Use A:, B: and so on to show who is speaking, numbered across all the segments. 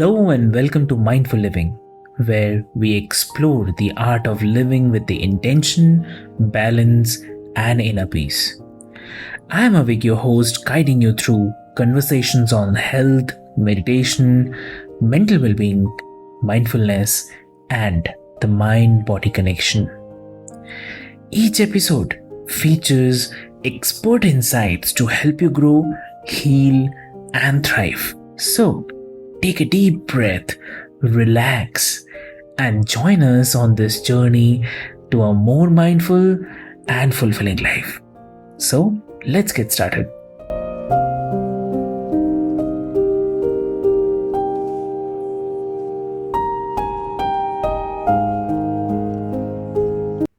A: Hello and welcome to Mindful Living, where we explore the art of living with the intention, balance, and inner peace. I am Avik, your host, guiding you through conversations on health, meditation, mental well being, mindfulness, and the mind body connection. Each episode features expert insights to help you grow, heal, and thrive. So, take a deep breath, relax, and join us on this journey to a more mindful and fulfilling life. So, let's get started.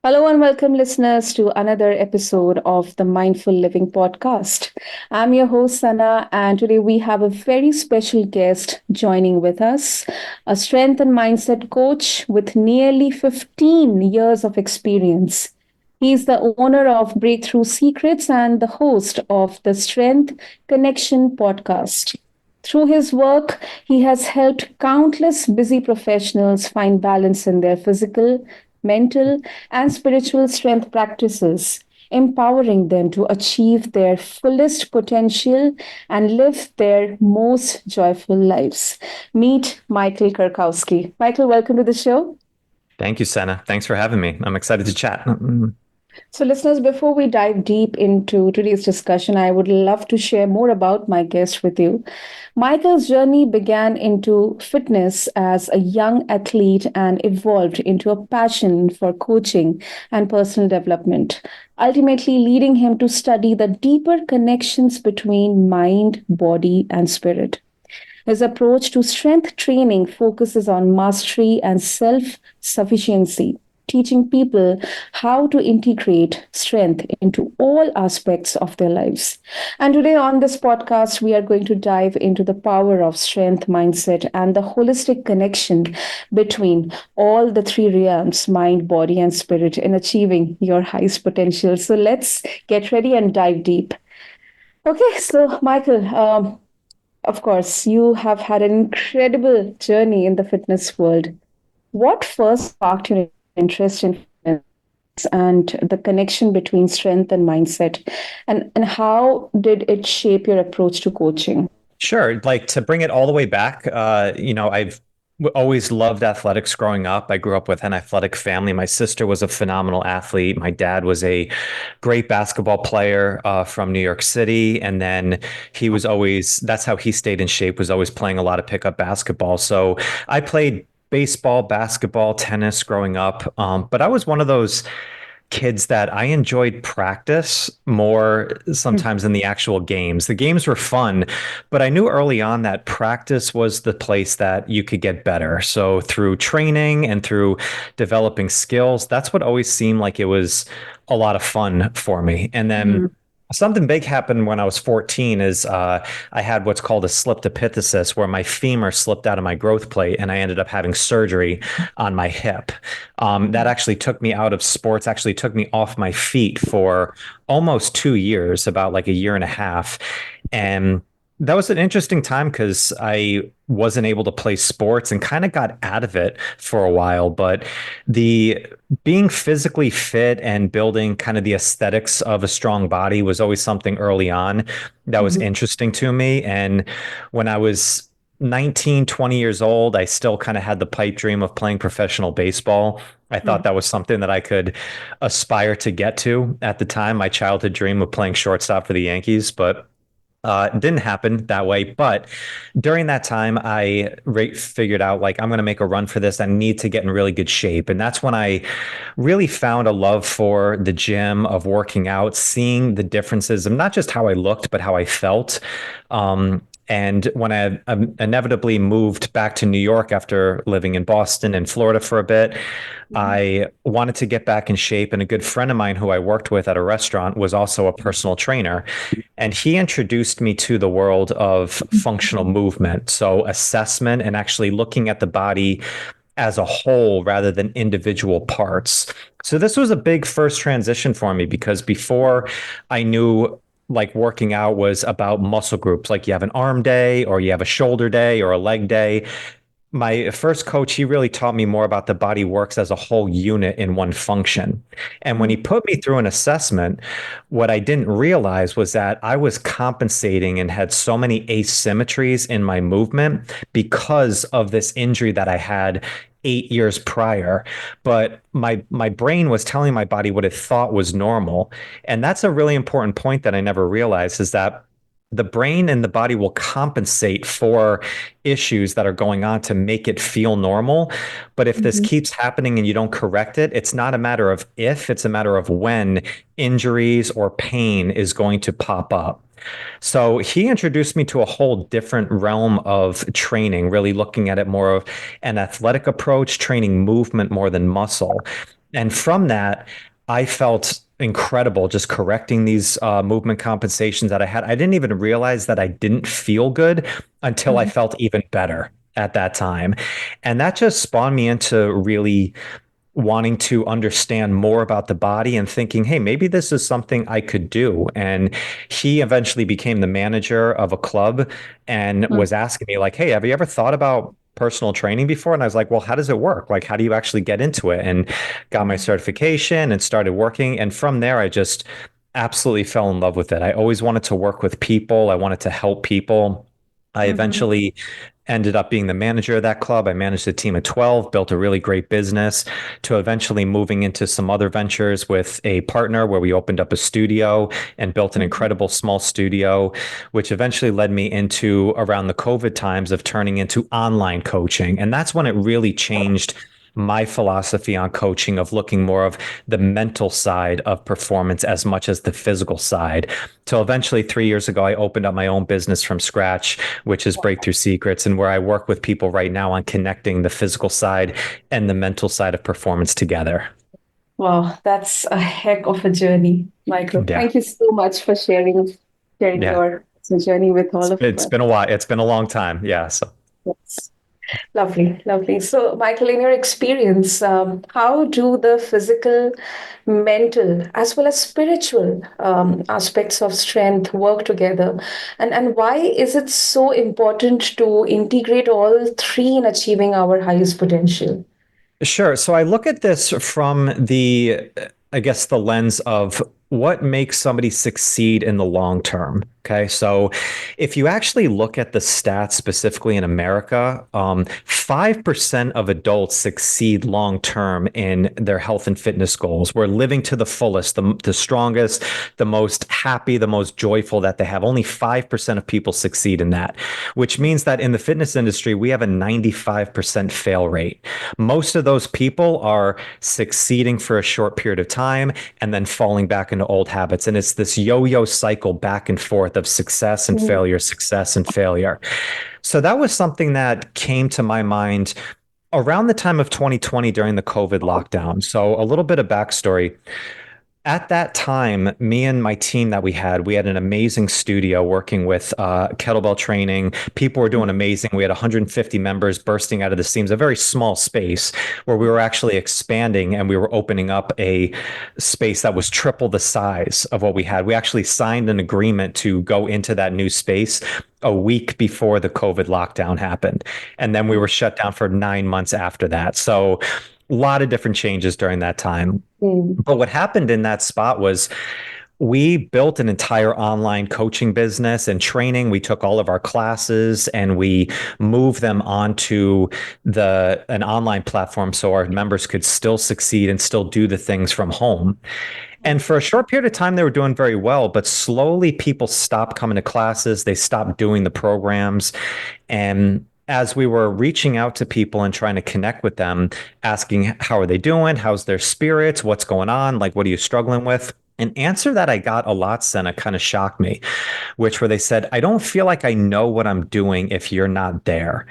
B: Hello and welcome, listeners, to another episode of the Mindful Living podcast. I'm your host, Sana, and today we have a very special guest joining with us, a strength and mindset coach with nearly 15 years of experience. He's the owner of Breakthrough Secrets and the host of the Strength Connection podcast. Through his work, he has helped countless busy professionals find balance in their physical, mental, and spiritual strength practices, empowering them to achieve their fullest potential and live their most joyful lives. Meet Michael Kurkowski. Michael, welcome to the show.
C: Thank you, Senna. Thanks for having me. I'm excited to chat.
B: So, listeners, before we dive deep into today's discussion, I would love to share more about my guest with you. Michael's journey began into fitness as a young athlete and evolved into a passion for coaching and personal development, ultimately leading him to study the deeper connections between mind, body, and spirit. His approach to strength training focuses on mastery and self sufficiency, teaching people how to integrate strength into all aspects of their lives. And today on this podcast, we are going to dive into the power of strength, mindset, and the holistic connection between all the three realms mind, body, and spirit in achieving your highest potential. So let's get ready and dive deep. Okay, so Michael, of course, you have had an incredible journey in the fitness world. What first sparked your interest in fitness and the connection between strength and mindset? And how did it shape your approach to coaching?
C: Sure. Like to bring it all the way back, I've always loved athletics growing up. I grew up with an athletic family. My sister was a phenomenal athlete. My dad was a great basketball player from New York City. And then that's how he stayed in shape, was always playing a lot of pickup basketball. So I played baseball, basketball, tennis growing up. But I was one of those kids that I enjoyed practice more sometimes than the actual games. The games were fun, but I knew early on that practice was the place that you could get better. So through training and through developing skills, that's what always seemed like it was a lot of fun for me. And then something big happened when I was 14 is I had what's called a slipped epiphysis, where my femur slipped out of my growth plate and I ended up having surgery on my hip. That actually took me out of sports, actually took me off my feet for almost 2 years, about like a year and a half. And that was an interesting time because I wasn't able to play sports and kind of got out of it for a while. But the being physically fit and building kind of the aesthetics of a strong body was always something early on that was interesting to me. And when I was 19, 20 years old, I still kind of had the pipe dream of playing professional baseball. I thought that was something that I could aspire to get to at the time, my childhood dream of playing shortstop for the Yankees. But it didn't happen that way. But during that time, I figured out like, I'm going to make a run for this. I need to get in really good shape. And that's when I really found a love for the gym, of working out, seeing the differences of not just how I looked, but how I felt. And when I inevitably moved back to New York after living in Boston and Florida for a bit, I wanted to get back in shape. And a good friend of mine who I worked with at a restaurant was also a personal trainer. And he introduced me to the world of functional movement. So assessment and actually looking at the body as a whole rather than individual parts. So this was a big first transition for me, because before I knew like working out was about muscle groups. Like you have an arm day, or you have a shoulder day, or a leg day. My first coach, he really taught me more about the body works as a whole unit in one function. And when he put me through an assessment, what I didn't realize was that I was compensating and had so many asymmetries in my movement because of this injury that I had 8 years prior. But my brain was telling my body what it thought was normal. And that's a really important point that I never realized, is that the brain and the body will compensate for issues that are going on to make it feel normal. But if this
B: Mhm.
C: keeps happening and you don't correct it, it's not a matter of if, it's a matter of when injuries or pain is going to pop up. So he introduced me to a whole different realm of training, really looking at it more of an athletic approach, training movement more than muscle. And from that, I felt incredible just correcting these movement compensations that I had. I didn't even realize that I didn't feel good until I
B: Mhm.
C: felt even better at that time. And that just spawned me into really wanting to understand more about the body and thinking, hey, maybe this is something I could do. And he eventually became the manager of a club and
B: Mhm.
C: was asking me, like, hey, have you ever thought about personal training before? And I was like, well, how does it work? Like, how do you actually get into it? And got my certification and started working. And from there, I just absolutely fell in love with it. I always wanted to work with people, I wanted to help people. I
B: Mhm.
C: eventually ended up being the manager of that club. I managed a team of 12, built a really great business, to eventually moving into some other ventures with a partner where we opened up a studio and built an
B: Mhm.
C: incredible small studio, which eventually led me into around the COVID times of turning into online coaching. And that's when it really changed my philosophy on coaching, of looking more of the mental side of performance as much as the physical side. Till eventually 3 years ago, I opened up my own business from scratch, which is Breakthrough Secrets, and where I work with people right now on connecting the physical side and the mental side of performance together.
B: Wow, that's a heck of a journey, Michael.
C: Yeah.
B: Thank you so much for sharing
C: Yeah.
B: your journey with all of
C: It's
B: us.
C: been a while. It's been a long time. Yeah. So
B: Yes. Lovely, lovely. So, Michael, in your experience, how do the physical, mental, as well as spiritual aspects of strength work together? And why is it so important to integrate all three in achieving our highest potential?
C: sure. So I look at this from I guess, the lens of what makes somebody succeed in the long term. Okay. So if you actually look at the stats specifically in America, 5% of adults succeed long term in their health and fitness goals. We're living to the fullest, the strongest, the most happy, the most joyful that they have. Only 5% of people succeed in that, which means that in the fitness industry, we have a 95% fail rate. Most of those people are succeeding for a short period of time and then falling back into old habits. And it's this yo yo cycle back and forth of success and
B: Mm.
C: failure, success and failure. So that was something that came to my mind around the time of 2020 during the COVID lockdown. So a little bit of backstory. At that time, me and my team that we had an amazing studio working with kettlebell training. People were doing amazing. We had 150 members bursting out of the seams, a very small space where we were actually expanding, and we were opening up a space that was triple the size of what we had. We actually signed an agreement to go into that new space a week before the COVID lockdown happened. And then we were shut down for 9 months after that. So a lot of different changes during that time.
B: Mm.
C: But what happened in that spot was we built an entire online coaching business and training. We took all of our classes and we moved them onto an online platform so our members could still succeed and still do the things from home. And for a short period of time, they were doing very well, but slowly people stopped coming to classes. They stopped doing the programs. And as we were reaching out to people and trying to connect with them, asking, how are they doing? How's their spirits? What's going on? Like, what are you struggling with? An answer that I got a lot, Senna, kind of shocked me, which where they said, I don't feel like I know what I'm doing if you're not there.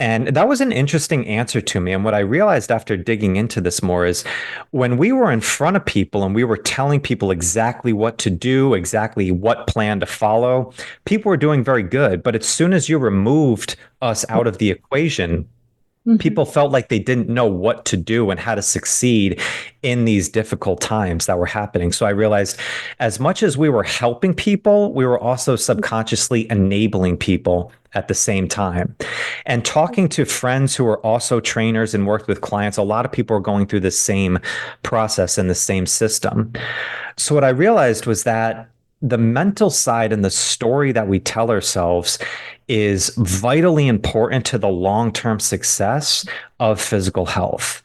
C: And that was an interesting answer to me. And what I realized after digging into this more is when we were in front of people and we were telling people exactly what to do, exactly what plan to follow, people were doing very good. But as soon as you removed us out of the equation, people felt like they didn't know what to do and how to succeed in these difficult times that were happening. So I realized as much as we were helping people, we were also subconsciously enabling people at the same time. And talking to friends who are also trainers and worked with clients, a lot of people are going through the same process and the same system. So what I realized was that the mental side and the story that we tell ourselves is vitally important to the long-term success of physical health.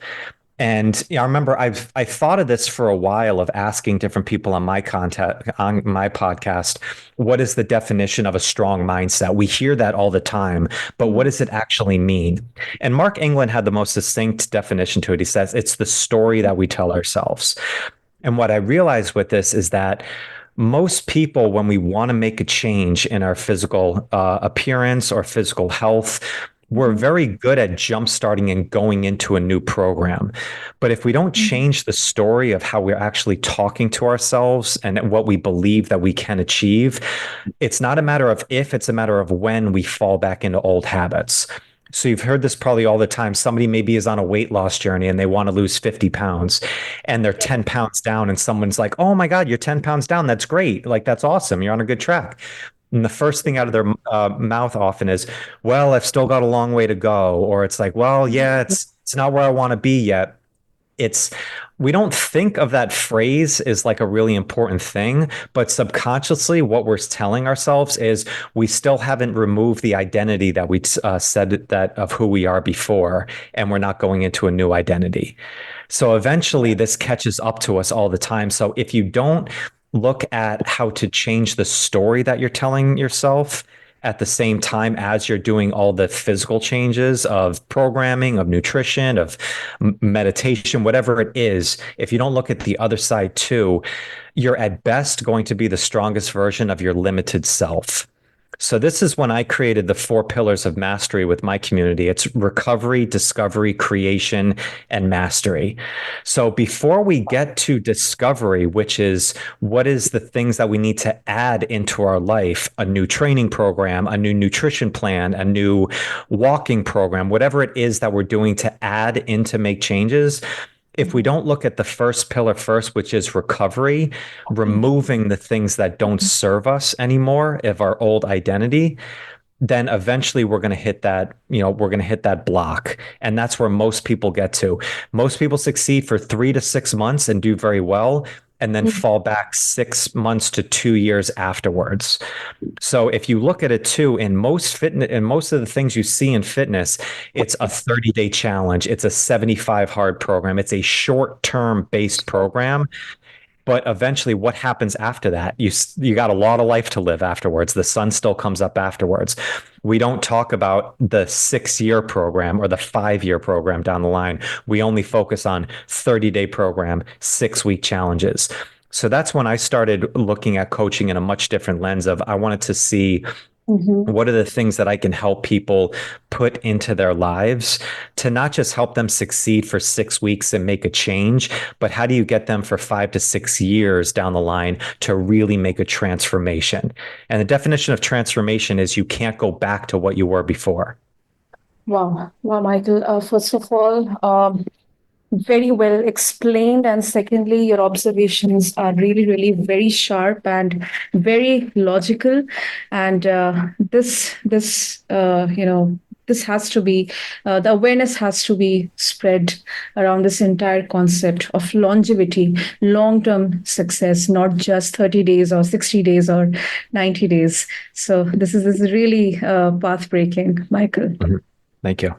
C: And I remember I thought of this for a while of asking different people on my podcast, what is the definition of a strong mindset? We hear that all the time, but what does it actually mean? And Mark England had the most succinct definition to it. He says it's the story that we tell ourselves. And what I realized with this is that most people, when we want to make a change in our physical appearance or physical health, we're very good at jumpstarting and going into a new program. But if we don't change the story of how we're actually talking to ourselves and what we believe that we can achieve, it's not a matter of if, it's a matter of when we fall back into old habits. So you've heard this probably all the time. Somebody maybe is on a weight loss journey and they want to lose 50 pounds and they're 10 pounds down and someone's like, oh my God, you're 10 pounds down. That's great. Like, that's awesome. You're on a good track. And the first thing out of their mouth often is, well, I've still got a long way to go. Or it's like, well, yeah, it's not where I want to be yet. We don't think of that phrase as like a really important thing, but subconsciously what we're telling ourselves is we still haven't removed the identity that we said that of who we are before, and we're not going into a new identity. So eventually this catches up to us all the time. So if you don't look at how to change the story that you're telling yourself at the same time as you're doing all the physical changes of programming, of nutrition, of meditation, whatever it is, if you don't look at the other side too, you're at best going to be the strongest version of your limited self. So this is when I created the 4 pillars of mastery with my community. It's recovery, discovery, creation, and mastery. So before we get to discovery, which is what is the things that we need to add into our life, a new training program, a new nutrition plan, a new walking program, whatever it is that we're doing to add in to make changes, if we don't look at the first pillar first, which is recovery, removing the things that don't serve us anymore of our old identity, then eventually we're going to hit that, we're going to hit that block. And that's where most people get to. Most people succeed for 3 to 6 months and do very well, and then fall back 6 months to 2 years afterwards. So if you look at it too, in most fitness and most of the things you see in fitness, it's a 30-day challenge. It's a 75 hard program. It's a short-term based program. But eventually what happens after that? You got a lot of life to live afterwards. The sun still comes up afterwards. We don't talk about the 6-year program or the 5-year program down the line. We only focus on 30-day program, 6-week challenges. So that's when I started looking at coaching in a much different lens of I wanted to see what are the things that I can help people put into their lives to not just help them succeed for 6 weeks and make a change, but how do you get them for 5 to 6 years down the line to really make a transformation? And the definition of transformation is you can't go back to what you were before.
B: Wow. Wow, Michael. First of all, very well explained. And secondly, your observations are really, really very sharp and very logical. And this has to be, the awareness has to be spread around this entire concept of longevity, long-term success, not just 30 days or 60 days or 90 days. So this is really path-breaking, Michael.
C: Thank you.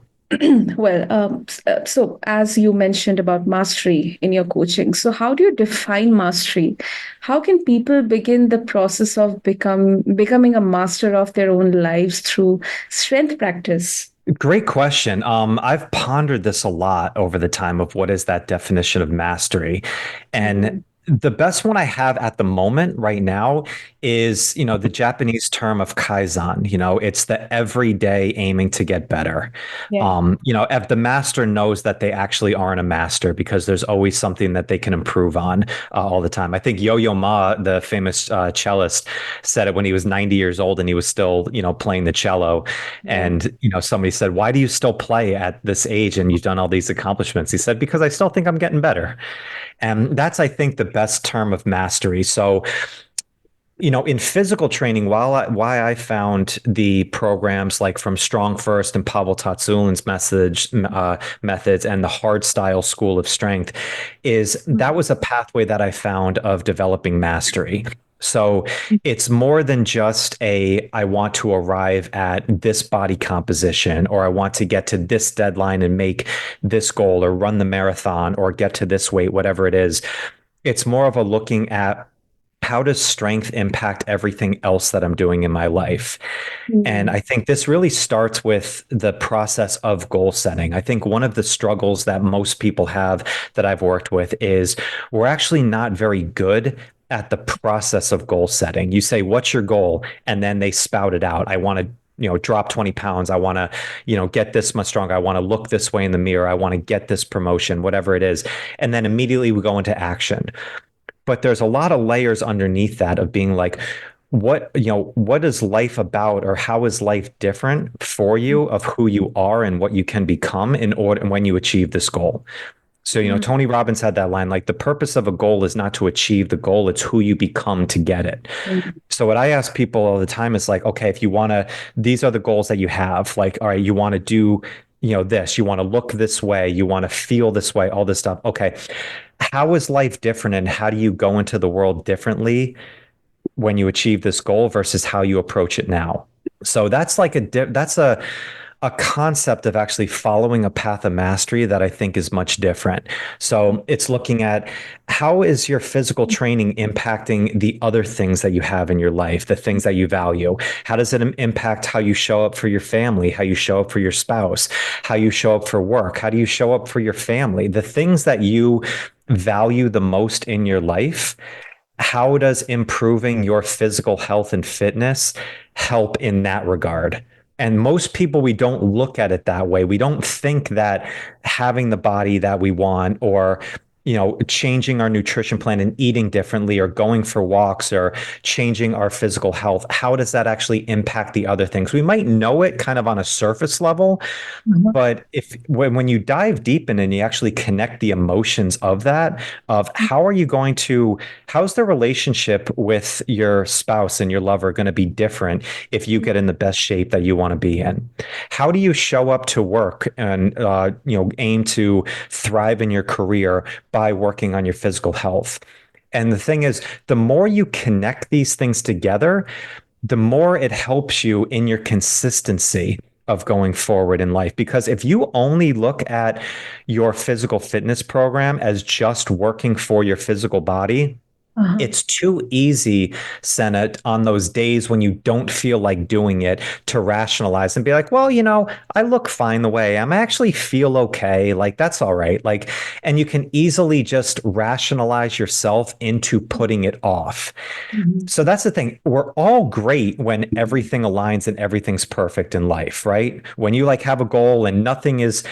B: Well, so as you mentioned about mastery in your coaching, so how do you define mastery? How can people begin the process of becoming a master of their own lives through strength practice?
C: Great question. I've pondered this a lot over the time of what is that definition of mastery. And The best one I have at the moment right now is, the Japanese term of kaizen. It's the everyday aiming to get better.
B: Yeah.
C: If the master knows that they actually aren't a master because there's always something that they can improve on all the time. I think Yo-Yo Ma, the famous cellist, said it when he was 90 years old and he was still, playing the cello.
B: Yeah.
C: And, somebody said, "Why do you still play at this age and you've done all these accomplishments?" He said, "Because I still think I'm getting better." And that's, I think, the best term of mastery. So, in physical training, why I found the programs like from Strong First and Pavel Tatsulin's methods and the hard style school of strength is that was a pathway that I found of developing mastery. So it's more than just I want to arrive at this body composition, or I want to get to this deadline and make this goal, or run the marathon, or get to this weight, whatever it is. It's more of a looking at how does strength impact everything else that I'm doing in my life? And I think this really starts with the process of goal setting. I think one of the struggles that most people have that I've worked with is we're actually not very good at the process of goal setting. You say, "What's your goal?" And then they spout it out. "I want to drop 20 pounds. I want to, get this much stronger. I want to look this way in the mirror. I want to get this promotion," whatever it is. And then immediately we go into action. But there's a lot of layers underneath that of being like, what is life about, or how is life different for you of who you are and what you can become in order and when you achieve this goal. So, Tony Robbins had that line, like, the purpose of a goal is not to achieve the goal, it's who you become to get it. So what I ask people all the time is like, okay, if you want to, these are the goals that you have. Like, all right, you want to do, this, you want to look this way, you want to feel this way, all this stuff. Okay. How is life different, and how do you go into the world differently when you achieve this goal versus how you approach it now? So that's like that's a concept of actually following a path of mastery that I think is much different. So it's looking at how is your physical training impacting the other things that you have in your life, the things that you value? How does it impact how you show up for your family, how you show up for your spouse, how you show up for work? How do you show up for your family? The things that you value the most in your life, how does improving your physical health and fitness help in that regard? And most people, we don't look at it that way. We don't think that having the body that we want, or changing our nutrition plan and eating differently, or going for walks, or changing our physical health, how does that actually impact the other things? We might know it kind of on a surface level, but when you dive deep in and you actually connect the emotions of that, of how's the relationship with your spouse and your lover going to be different if you get in the best shape that you want to be in? How do you show up to work and aim to thrive in your career by working on your physical health? And the thing is, the more you connect these things together, the more it helps you in your consistency of going forward in life. Because if you only look at your physical fitness program as just working for your physical body, it's too easy, Senna, on those days when you don't feel like doing it, to rationalize and be like, well, I look fine the way I am. I actually feel okay. Like, that's all right. Like, and you can easily just rationalize yourself into putting it off. So that's the thing. We're all great when everything aligns and everything's perfect in life, right? When you like have a goal and nothing is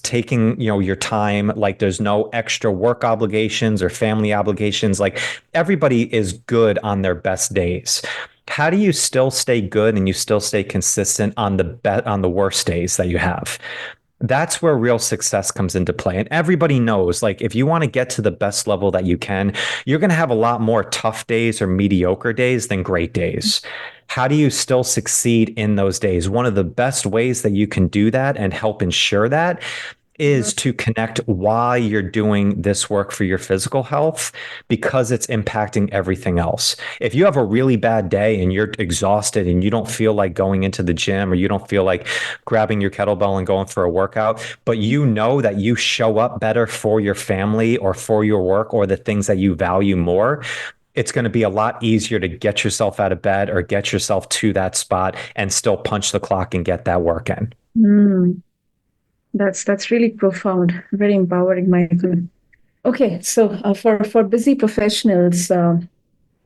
C: taking, your time, like there's no extra work obligations or family obligations, like everybody is good on their best days. How do you still stay good and you still stay consistent on the worst days that you have? That's where real success comes into play. And everybody knows, like, if you want to get to the best level that you can, you're going to have a lot more tough days or mediocre days than great days. How do you still succeed in those days? One of the best ways that you can do that and help ensure that is to connect why you're doing this work for your physical health, because it's impacting everything else. If you have a really bad day and you're exhausted and you don't feel like going into the gym, or you don't feel like grabbing your kettlebell and going for a workout, but you know that you show up better for your family or for your work or the things that you value more, it's going to be a lot easier to get yourself out of bed or get yourself to that spot and still punch the clock and get that work in.
B: That's really profound, very empowering, Michael. Okay, so for busy professionals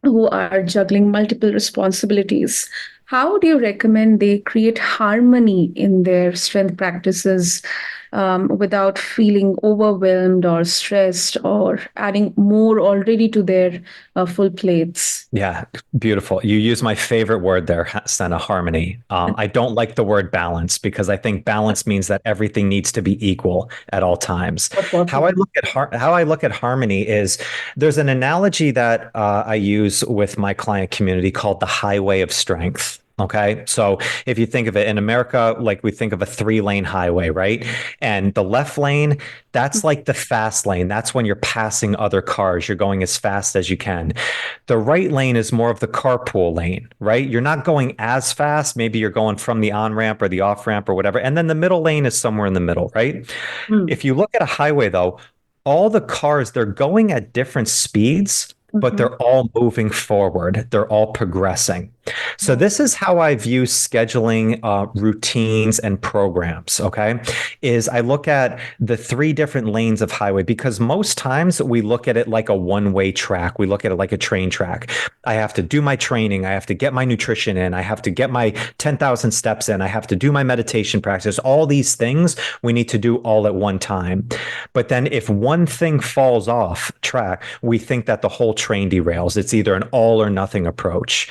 B: who are juggling multiple responsibilities, how do you recommend they create harmony in their strength practices without feeling overwhelmed or stressed or adding more already to their full plates?
C: Yeah, beautiful. You use my favorite word there, Senna, harmony. I don't like the word balance because I think balance means that everything needs to be equal at all times.
B: What possible?
C: How I look at harmony is there's an analogy that I use with my client community called the highway of strength. Okay. So if you think of it in America, like we think of a 3-lane highway, right? And the left lane, that's like the fast lane. That's when you're passing other cars. You're going as fast as you can. The right lane is more of the carpool lane, right? You're not going as fast. Maybe you're going from the on ramp or the off ramp or whatever. And then the middle lane is somewhere in the middle, right?
B: Mm.
C: If you look at a highway, though, all the cars, they're going at different speeds, but
B: Mhm.
C: they're all moving forward. They're all progressing. So
B: Wow.
C: this is how I view scheduling routines and programs. Okay, is I look at the 3 different lanes of highway because most times we look at it like a one-way track. We look at it like a train track. I have to do my training. I have to get my nutrition in. I have to get my 10,000 steps in. I have to do my meditation practice. All these things we need to do all at one time. But then if one thing falls off track, we think that the whole train derails. It's either an all or nothing approach.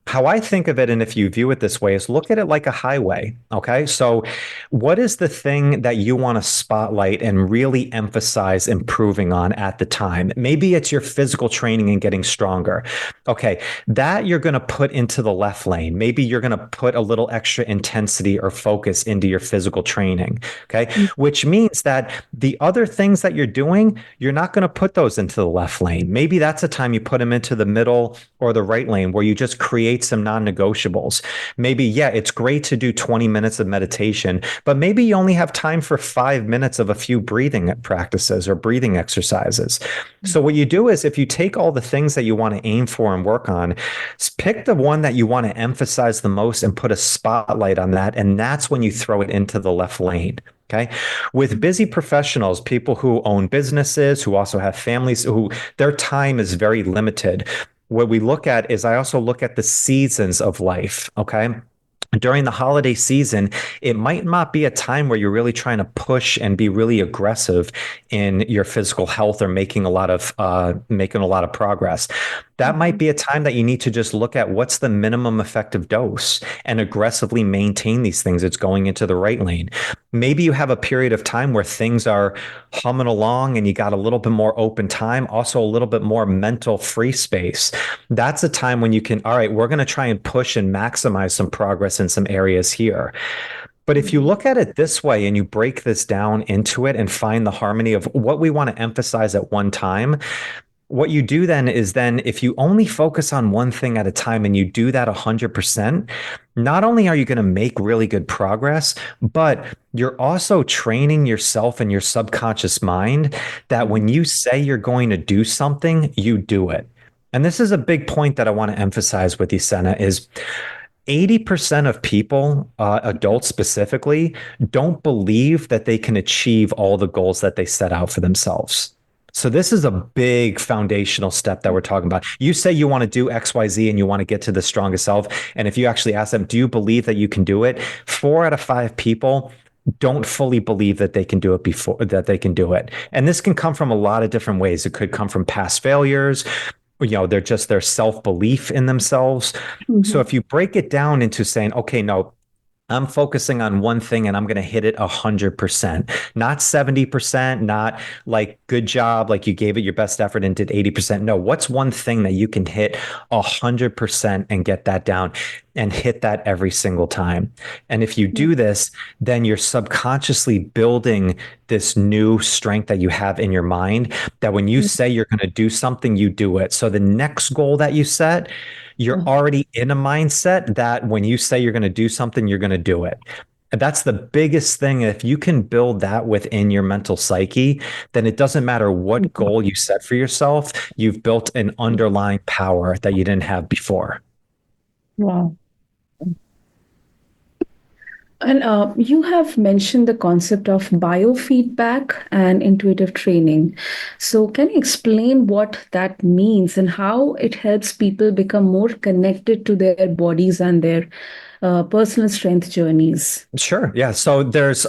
C: How I think of it, and if you view it this way, is look at it like a highway. Okay. So, what is the thing that you want to spotlight and really emphasize improving on at the time? Maybe it's your physical training and getting stronger. Okay. That you're going to put into the left lane. Maybe you're going to put a little extra intensity or focus into your physical training. Okay. Which means that the other things that you're doing, you're not going to put those into the left lane. Maybe that's a time you put them into the middle or the right lane where you just create some non-negotiables. Maybe, yeah, it's great to do 20 minutes of meditation, but maybe you only have time for 5 minutes of a few breathing practices or breathing exercises. So what you do is if you take all the things that you want to aim for and work on, pick the one that you want to emphasize the most and put a spotlight on that. And that's when you throw it into the left lane. Okay. With busy professionals, people who own businesses, who also have families, who their time is very limited. What we look at is I also look at the seasons of life. Okay. During the holiday season, it might not be a time where you're really trying to push and be really aggressive in your physical health or making a lot of progress. That might
B: Mhm.
C: be a time that you need to just look at what's the minimum effective dose and aggressively maintain these things. It's going into the right lane. Maybe you have a period of time where things are humming along and you got a little bit more open time, also a little bit more mental free space. That's a time when you can, all right, we're going to try and push and maximize some progress in some areas here. But if you
B: Mhm.
C: look at it this way and you break this down into it and find the harmony of what we want to emphasize at one time, what you do then is then if you only focus on one thing at a time and you do that 100%, not only are you going to make really good progress, but you're also training yourself and your subconscious mind that when you say you're going to do something, you do it. And this is a big point that I want to emphasize with you, Senna, is 80% of people, adults specifically, don't believe that they can achieve all the goals that they set out for themselves. So this is a big foundational step that we're talking about. You say you want to do XYZ and you want to get to the strongest self. And if you actually ask them, do you believe that you can do it? 4 out of 5 people don't fully believe that they can do it before that they can do it. And this can come from a lot of different ways. It could come from past failures. They're just their self-belief in themselves. So
B: Mhm.
C: if you break it down into saying, okay, no, I'm focusing on one thing and I'm going to hit it 100%, not 70%, not like good job, like you gave it your best effort and did 80%. No, what's one thing that you can hit 100% and get that down and hit that every single time? And if you do this, then you're subconsciously building this new strength that you have in your mind that when you say you're going to do something, you do it. So the next goal that you set, you're
B: Mhm.
C: already in a mindset that when you say you're going to do something, you're going to do it. And that's the biggest thing. If you can build that within your mental psyche, then it doesn't matter what goal you set for yourself, you've built an underlying power that you didn't have before.
B: Wow. And you have mentioned the concept of biofeedback and intuitive training. So, can you explain what that means and how it helps people become more connected to their bodies and their personal strength journeys?
C: Sure. Yeah. So there's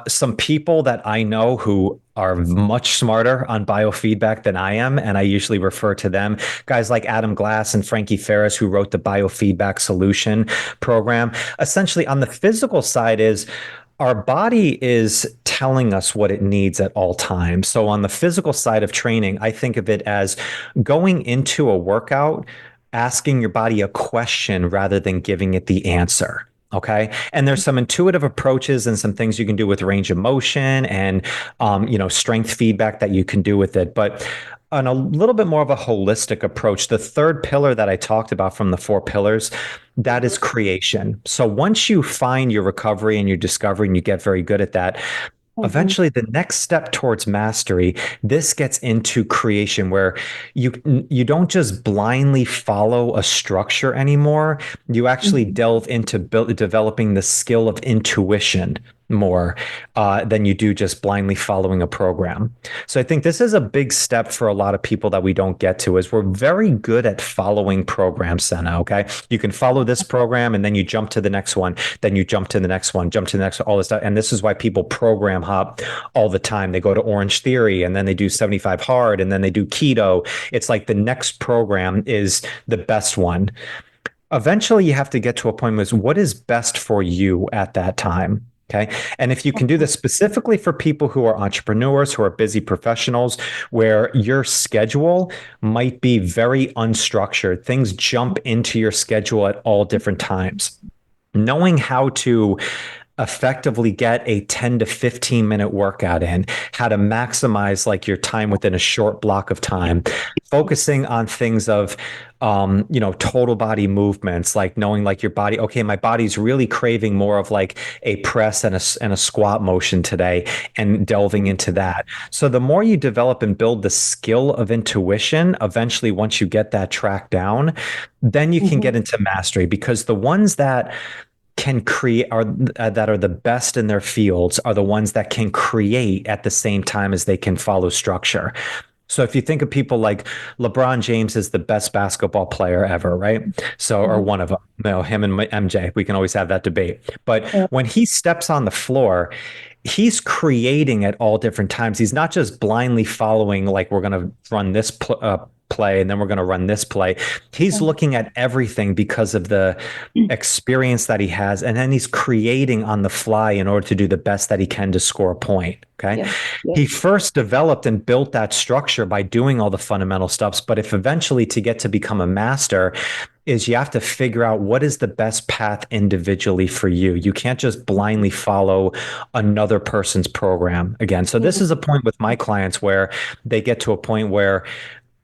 C: some people that I know who are much smarter on biofeedback than I am. And I usually refer to them. Guys like Adam Glass and Frankie Ferris, who wrote the biofeedback solution program. Essentially, on the physical side, is our body is telling us what it needs at all times. So on the physical side of training, I think of it as going into a workout, asking your body a question rather than giving it the answer. Okay. And there's some intuitive approaches and some things you can do with range of motion and, strength feedback that you can do with it. But on a little bit more of a holistic approach, the third pillar that I talked about from the four pillars, that is creation. So once you find your recovery and your discovery and you get very good at that,
B: Mhm,
C: eventually the next step towards mastery, this gets into creation where you don't just blindly follow a structure anymore. You actually
B: mhm,
C: delve into developing the skill of intuition more than you do just blindly following a program. So I think this is a big step for a lot of people that we don't get to, is we're very good at following programs, Senna. Okay. You can follow this program and then you jump to the next one, then you jump to the next one, jump to the next one, all this stuff. And this is why people program hop all the time. They go to Orange Theory and then they do 75 hard and then they do keto. It's like the next program is the best one. Eventually you have to get to a point where what is best for you at that time. Okay. And if you can do this specifically for people who are entrepreneurs, who are busy professionals, where your schedule might be very unstructured, things jump into your schedule at all different times. Knowing how to effectively get a 10 to 15-minute workout in, how to maximize like your time within a short block of time, focusing on things of total body movements, like knowing like your body, okay, my body's really craving more of like a press and a squat motion today, and delving into that. So the more you develop and build the skill of intuition, eventually once you get that track down, then you can
B: mhm,
C: get into mastery, because the ones that can create are that are the best in their fields are the ones that can create at the same time as they can follow structure. So if you think of people like LeBron James is the best basketball player ever, right? So, or
B: mhm.
C: one of them, him and MJ, we can always have that debate. But
B: Yeah.
C: when he steps on the floor, he's creating at all different times. He's not just blindly following, like, we're going to run this play and then we're going to run this play. He's looking at everything because of the experience that he has. And then he's creating on the fly in order to do the best that he can to score a point. Okay.
B: Yes,
C: He
B: yes.
C: first developed and built that structure by doing all the fundamental steps. But if eventually to get to become a master, is you have to figure out what is the best path individually for you. You can't just blindly follow another person's program again. So this is a point with my clients where they get to a point where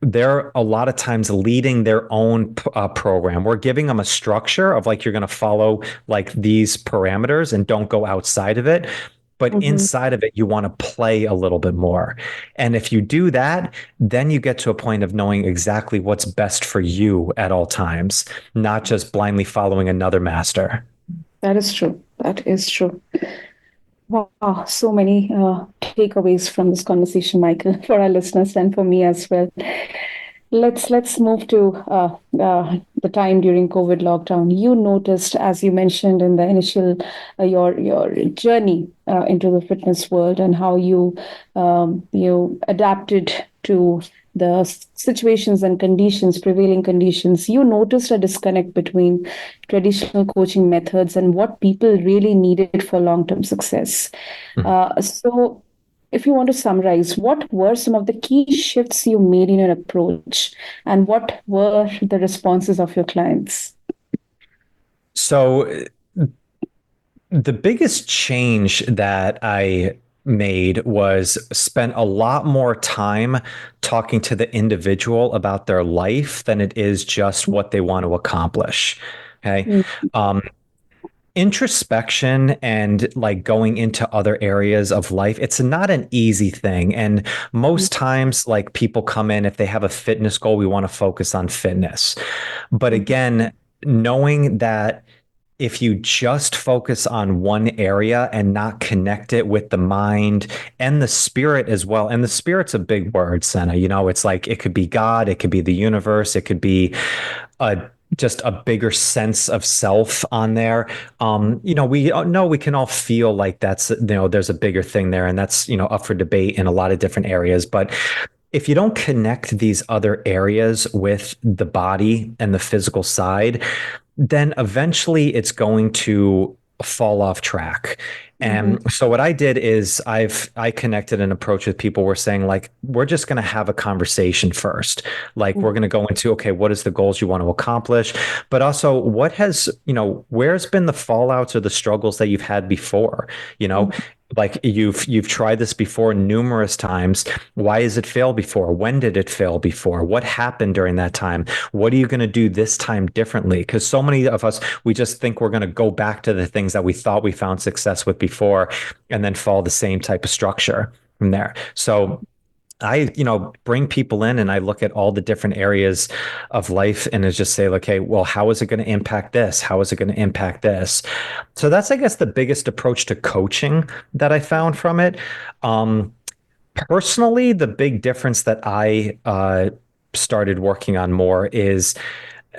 C: they're a lot of times leading their own program. We're giving them a structure of like, you're going to follow like these parameters and don't go outside of it. But
B: Mhm.
C: inside of it, you want to play a little bit more. And if you do that, then you get to a point of knowing exactly what's best for you at all times, not just blindly following another master.
B: That is true. That is true. Wow, so many takeaways from this conversation, Michael, for our listeners and for me as well. Let's move to the time during COVID lockdown. You noticed, as you mentioned in the initial your journey into the fitness world, and how you adapted to the situations and conditions, prevailing conditions. You noticed a disconnect between traditional coaching methods and what people really needed for long-term success.
C: Mhm.
B: So if you want to summarize, what were some of the key shifts you made in your approach, and what were the responses of your clients?
C: So the biggest change that I made was spent a lot more time talking to the individual about their life than it is just what they want to accomplish. Okay.
B: Mm,
C: Um, Introspection and like going into other areas of life, it's not an easy thing. And
B: mm,
C: most times, like, people come in, if they have a fitness goal, we want to focus on fitness. But
B: mm,
C: again, knowing that if you just focus on one area and not connect it with the mind and the spirit as well. And the spirit's a big word, Senna. It's like it could be God, it could be the universe, it could be a just a bigger sense of self on there. We know we can all feel like there's a bigger thing there, and that's, up for debate in a lot of different areas. But if you don't connect these other areas with the body and the physical side, then eventually it's going to fall off track. And so what I did is I connected an approach with people. We're saying, like, we're just going to have a conversation first. Like, we're going to go into, okay, what is the goals you want to accomplish? But also, where's been the fallouts or the struggles that you've had before? Like you've tried this before numerous times. Why has it failed before? When did it fail before? What happened during that time? What are you going to do this time differently? Because so many of us, we just think we're going to go back to the things that we thought we found success with before and then follow the same type of structure from there. So I, bring people in and I look at all the different areas of life and it's just say, okay, well, how is it going to impact this? How is it going to impact this? So that's, I guess, the biggest approach to coaching that I found from it. Personally, the big difference that I started working on more is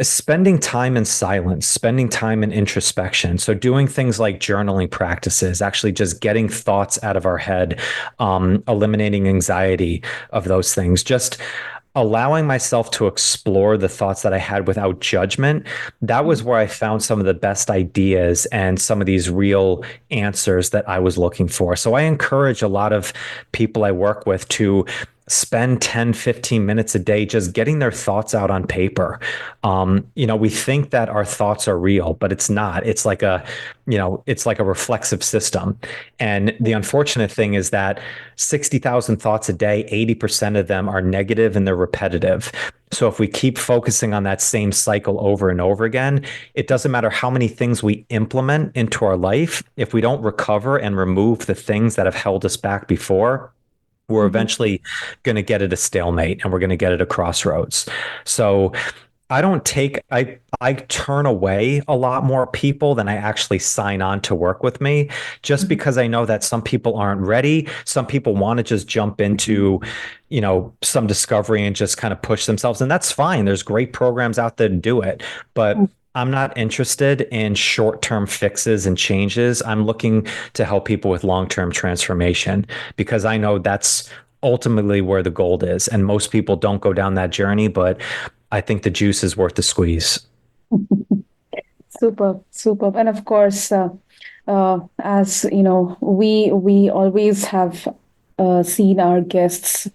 C: spending time in silence, spending time in introspection. So doing things like journaling practices, actually just getting thoughts out of our head, eliminating anxiety of those things, just allowing myself to explore the thoughts that I had without judgment. That was where I found some of the best ideas and some of these real answers that I was looking for. So I encourage a lot of people I work with to spend 10, 15 minutes a day just getting their thoughts out on paper. We think that our thoughts are real, but it's not. It's like a reflexive system. And the unfortunate thing is that 60,000 thoughts a day, 80% of them are negative and they're repetitive. So if we keep focusing on that same cycle over and over again, it doesn't matter how many things we implement into our life. If we don't recover and remove the things that have held us back before, we're eventually going to get at a stalemate and we're going to get at a crossroads. So I turn away a lot more people than I actually sign on to work with me, just because I know that some people aren't ready. Some people want to just jump into, some discovery and just kind of push themselves. And that's fine. There's great programs out there to do it, but I'm not interested in short-term fixes and changes. I'm looking to help people with long-term transformation because I know that's ultimately where the gold is. And most people don't go down that journey, but I think the juice is worth the squeeze.
B: Superb, superb. And of course, as you know, we always have seen our guests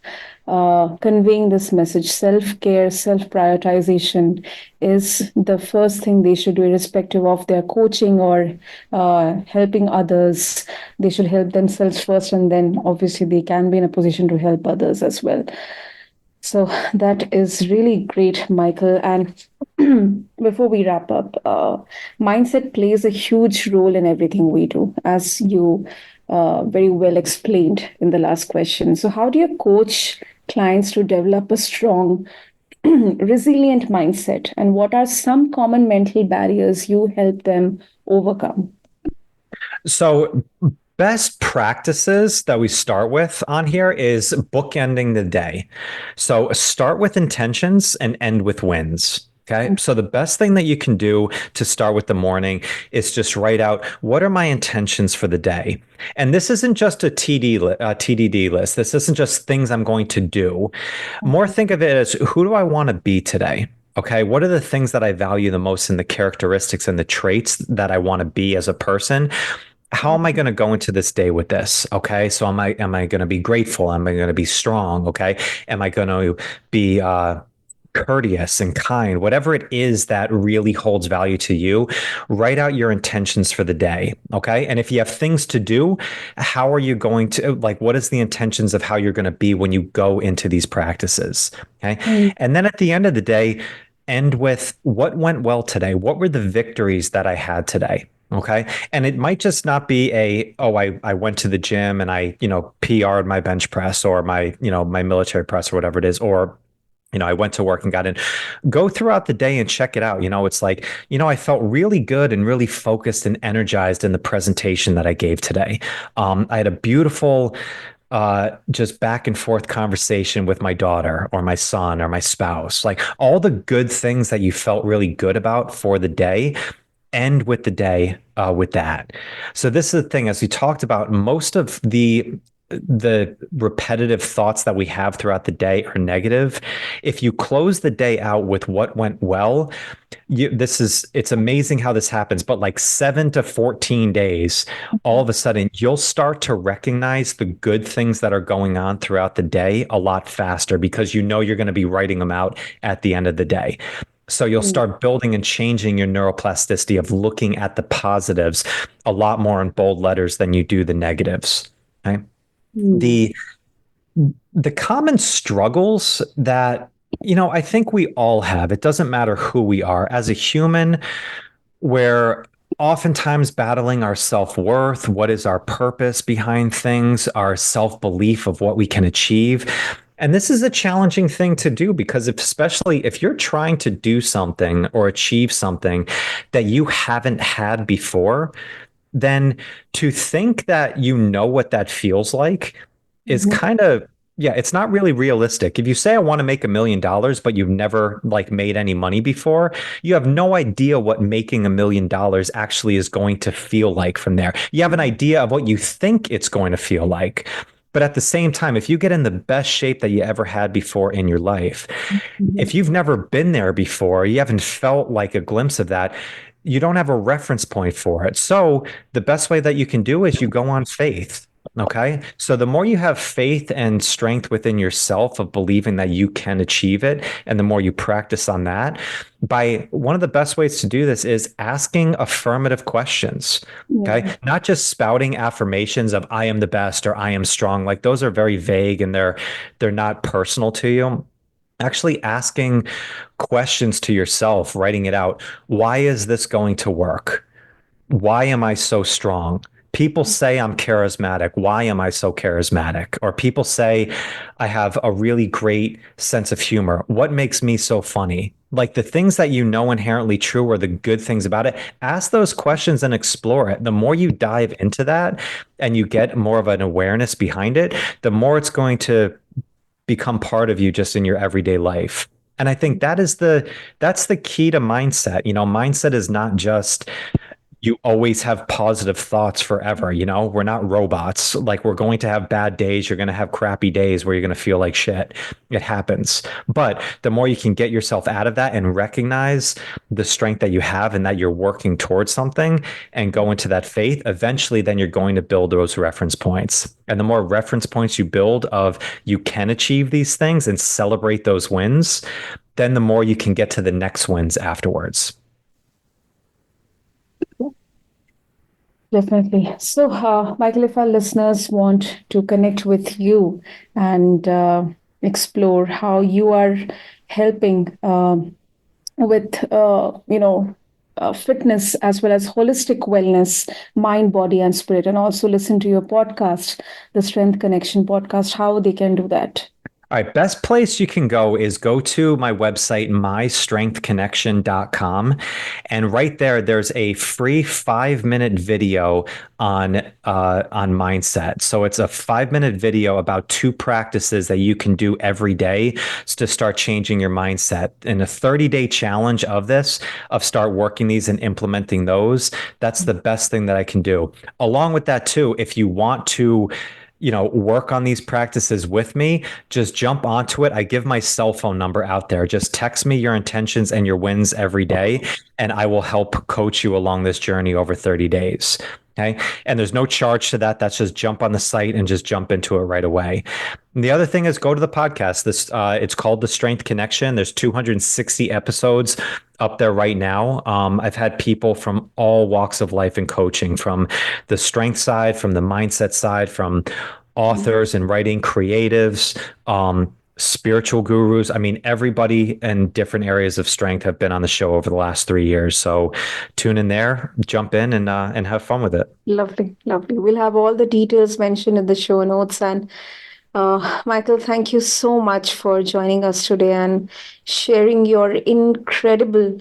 B: conveying this message. Self-care, self-prioritization is the first thing they should do, irrespective of their coaching or helping others. They should help themselves first, and then obviously they can be in a position to help others as well. So that is really great, Michael. And before we wrap up, mindset plays a huge role in everything we do, as you very well explained in the last question. So, how do you coach clients to develop a strong, resilient mindset? And what are some common mental barriers you help them overcome?
C: So, best practices that we start with on here is bookending the day. So start with intentions and end with wins. Okay. So the best thing that you can do to start with the morning is just write out, what are my intentions for the day? And this isn't just a TDD list. This isn't just things I'm going to do. More think of it as, who do I want to be today? Okay, what are the things that I value the most in the characteristics and the traits that I want to be as a person? How am I going to go into this day with this? Okay. So am I going to be grateful? Am I going to be strong? Okay. Am I going to be courteous and kind? Whatever it is that really holds value to you, write out your intentions for the day. Okay. And if you have things to do, how are you going to, what is the intentions of how you're going to be when you go into these practices? Okay. And then at the end of the day, end with what went well today? What were the victories that I had today? Okay. And it might just not be I went to the gym and I, PR'd my bench press or my military press or whatever it is, or, I went to work and got in. Go throughout the day and check it out. It's like, I felt really good and really focused and energized in the presentation that I gave today. I had a beautiful, just back and forth conversation with my daughter or my son or my spouse, like all the good things that you felt really good about for the day. End with the day with that. So this is the thing, as we talked about, most of the repetitive thoughts that we have throughout the day are negative. If you close the day out with what went well, it's amazing how this happens, but like 7 to 14 days, all of a sudden you'll start to recognize the good things that are going on throughout the day a lot faster because you're going to be writing them out at the end of the day. So you'll start building and changing your neuroplasticity of looking at the positives a lot more in bold letters than you do the negatives. Okay. The common struggles that, I think we all have, it doesn't matter who we are as a human, we're oftentimes battling our self-worth. What is our purpose behind things? Our self-belief of what we can achieve. And this is a challenging thing to do because especially if you're trying to do something or achieve something that you haven't had before, then to think that what that feels like is kind of, it's not really realistic. If you say I want to make $1 million, but you've never like made any money before, you have no idea what making $1 million actually is going to feel like from there. You have an idea of what you think it's going to feel like. But at the same time, if you get in the best shape that you ever had before in your life, if you've never been there before, you haven't felt like a glimpse of that, you don't have a reference point for it. So the best way that you can do is you go on faith. Okay. So the more you have faith and strength within yourself of believing that you can achieve it, and the more you practice on that, one of the best ways to do this is asking affirmative questions. Okay. Not just spouting affirmations of I am the best or I am strong. Like those are very vague and they're not personal to you. Actually asking questions to yourself, writing it out. Why is this going to work? Why am I so strong? People say I'm charismatic. Why am I so charismatic? Or people say I have a really great sense of humor. What makes me so funny? Like the things that inherently true or the good things about it, ask those questions and explore it. The more you dive into that and you get more of an awareness behind it, the more it's going to become part of you just in your everyday life. And I think that's the key to mindset. Mindset is not just you always have positive thoughts forever. We're not robots. Like we're going to have bad days. You're going to have crappy days where you're going to feel like shit. It happens. But the more you can get yourself out of that and recognize the strength that you have and that you're working towards something and go into that faith, eventually then you're going to build those reference points. And the more reference points you build of you can achieve these things and celebrate those wins, then the more you can get to the next wins afterwards.
B: Definitely. So, Michael, if our listeners want to connect with you and explore how you are helping with, fitness as well as holistic wellness, mind, body, and spirit, and also listen to your podcast, the Strength Connection podcast, how they can do that?
C: All right, best place you can go is go to my website, mystrengthconnection.com. And right there's a free 5-minute video on mindset. So it's a 5-minute video about 2 practices that you can do every day to start changing your mindset. And a 30-day challenge of start working these and implementing those. That's the best thing that I can do. Along with that too, if you want to work on these practices with me, just jump onto it. I give my cell phone number out there. Just text me your intentions and your wins every day, and I will help coach you along this journey over 30 days. Okay. And there's no charge to that. That's just jump on the site and just jump into it right away. And the other thing is go to the podcast. It's called The Strength Connection. There's 260 episodes up there right now. I've had people from all walks of life and coaching, from the strength side, from the mindset side, from authors and writing creatives, spiritual gurus. I mean, everybody in different areas of strength have been on the show over the last 3 years. So tune in there, jump in and have fun with it.
B: Lovely, lovely. We'll have all the details mentioned in the show notes. And Michael, thank you so much for joining us today and sharing your incredible,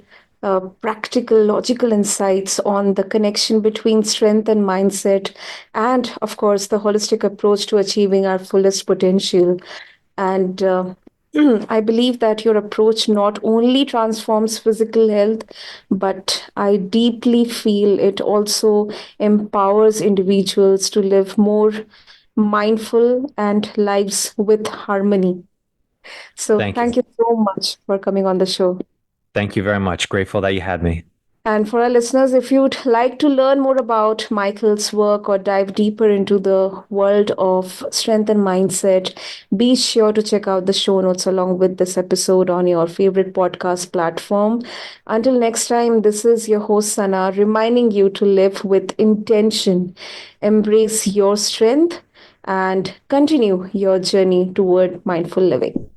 B: practical, logical insights on the connection between strength and mindset, and of course, the holistic approach to achieving our fullest potential. And I believe that your approach not only transforms physical health, but I deeply feel it also empowers individuals to live more mindful and lives with harmony. So,
C: Thank you.
B: thank you so much for coming on the show.
C: Thank you very much. Grateful that you had me.
B: And for our listeners, if you'd like to learn more about Michael's work or dive deeper into the world of strength and mindset, be sure to check out the show notes along with this episode on your favorite podcast platform. Until next time, this is your host, Sana, reminding you to live with intention, embrace your strength, and continue your journey toward mindful living.